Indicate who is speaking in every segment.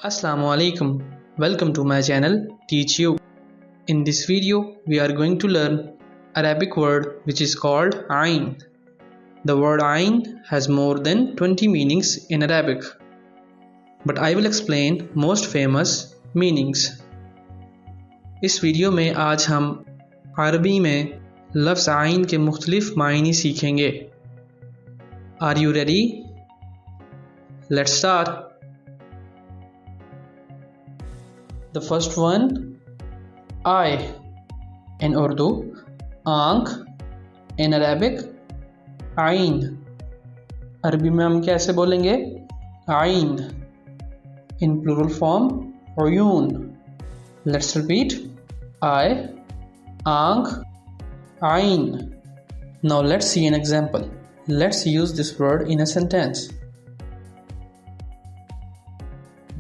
Speaker 1: Assalamu alaikum. Welcome to my channel Teach You. In this video we are going to learn Arabic word which is called Ain. The word Ain has more than 20 meanings in Arabic, but I will explain most famous meanings. इस video में आज हम अरबी में लफ्ज़ आइन के मुख्तलिफ मायने सीखेंगे. Are you ready? Let's start. The first one, eye. In Urdu, आँख. In Arabic, आइन. अरबी में हम कैसे बोलेंगे? आइन. In plural form, uyun. Let's repeat. eye, आँख, आइन. Now let's see an example. Let's use this word in a sentence.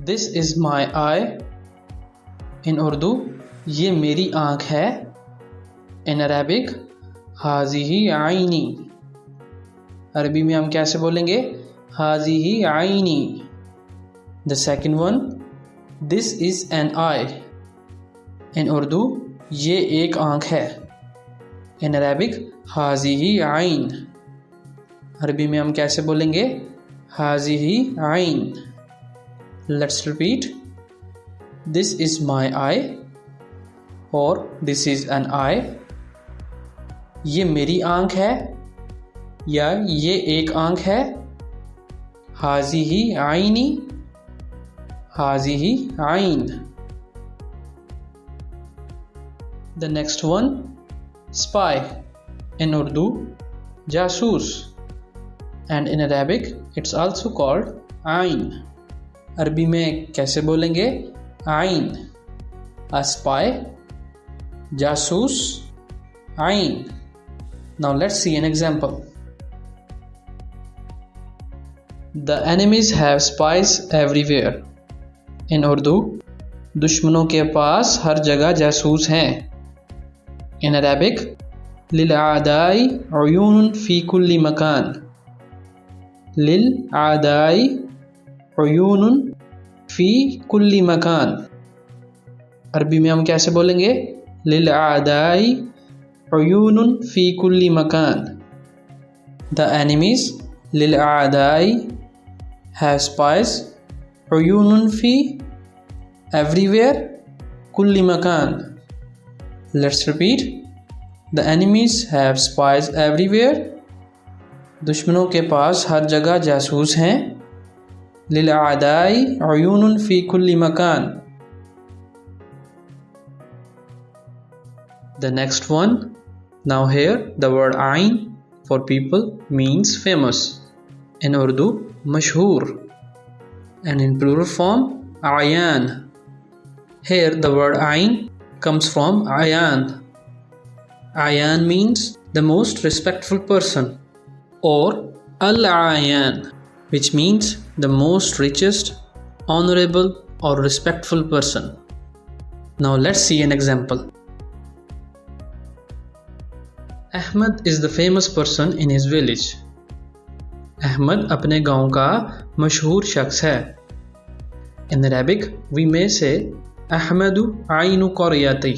Speaker 1: This is my eye. In Urdu, ये मेरी आँख है. In Arabic, हाज़िही आइनी. अरबी में हम कैसे बोलेंगे? हाज़िही आइनी. The second one, this is an eye. In Urdu, ये एक आँख है. In Arabic, हाज़िही आइन. अरबी में हम कैसे बोलेंगे? हाज़िही आइन. Let's repeat. This is my eye or this is an eye. ये मेरी आँख है या ये एक आँख है. हाज़िही आइनी, हाज़िही आइन. The next one, spy. In Urdu, जासूस. And in Arabic, it's also called ain. अरबी में कैसे बोलेंगे? आइन. A spy, जासूस, आइन. Now let's see an example. The enemies have spies everywhere. In Urdu, दुश्मनों के पास हर जगह जासूस हैं. In Arabic, लिलआदाई उयून फी कुल्ली मकान. लिलआदाई उयून फी कुल्ली मकान. अरबी में हम कैसे बोलेंगे? लिलआदाई उयून फी कुल्ली मकान. The enemies लिलआदाई have spies उयून fee everywhere कुल्ली मकान. Let's repeat. The enemies have spies everywhere. दुश्मनों के पास हर जगह जासूस हैं. लिलआदाई उयून फी कुल्ली मकान. The next one. Now here the word ain for people means famous. In Urdu, mashhoor. And in plural form, ayan. Here the word ain comes from ayan. Ayan means the most respectful person, or al-ayan, which means the most richest, honorable or respectful person. Now let's see an example. Ahmad is the famous person in his village. Ahmad अपने गांव का मशहूर शख्स है. In Arabic, we may say Ahmadu ainu qaryati.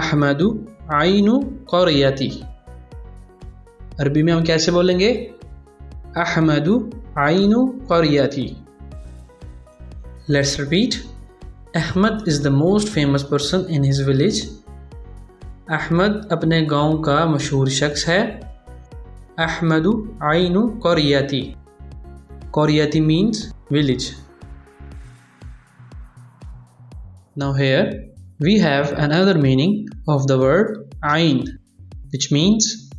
Speaker 1: Ahmadu ainu qaryati. अरबी में हम कैसे बोलेंगे? Ahmadu ainu qaryati. Let's repeat. Ahmad is the most famous person in his village. Ahmad अपने गांव का मशहूर शख्स है. अहमदु आइनु क़रियती. क़रियती means village. Now here we have another meaning of the word ain, which means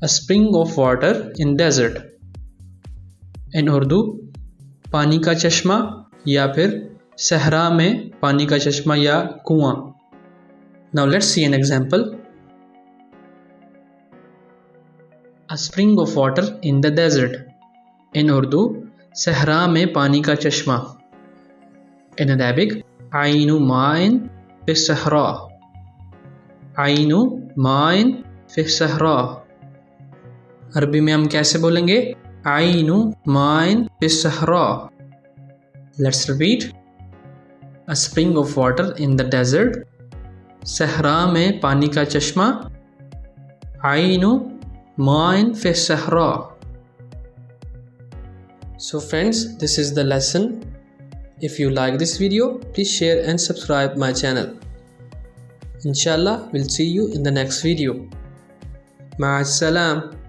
Speaker 1: a spring of water in desert. In Urdu, पानी का चश्मा या फिर सहरा में पानी का चश्मा या कुआं. Now let's see an example. A spring of water in the desert. In Urdu, सहरा में पानी का चश्मा. In Arabic, आइनु माइन फिर सहरा. आइनु माइन फिर सहरा. अरबी में हम कैसे बोलेंगे? आइनु माइन फिस सहरा. Let's repeat. A spring of water in the desert. सहरा में पानी का चश्मा. आइनु माइन फे सहरा. So friends, this is the lesson. If you like this video, please share and subscribe my channel. Inshallah, we'll see you in the next video. Ma'as salam.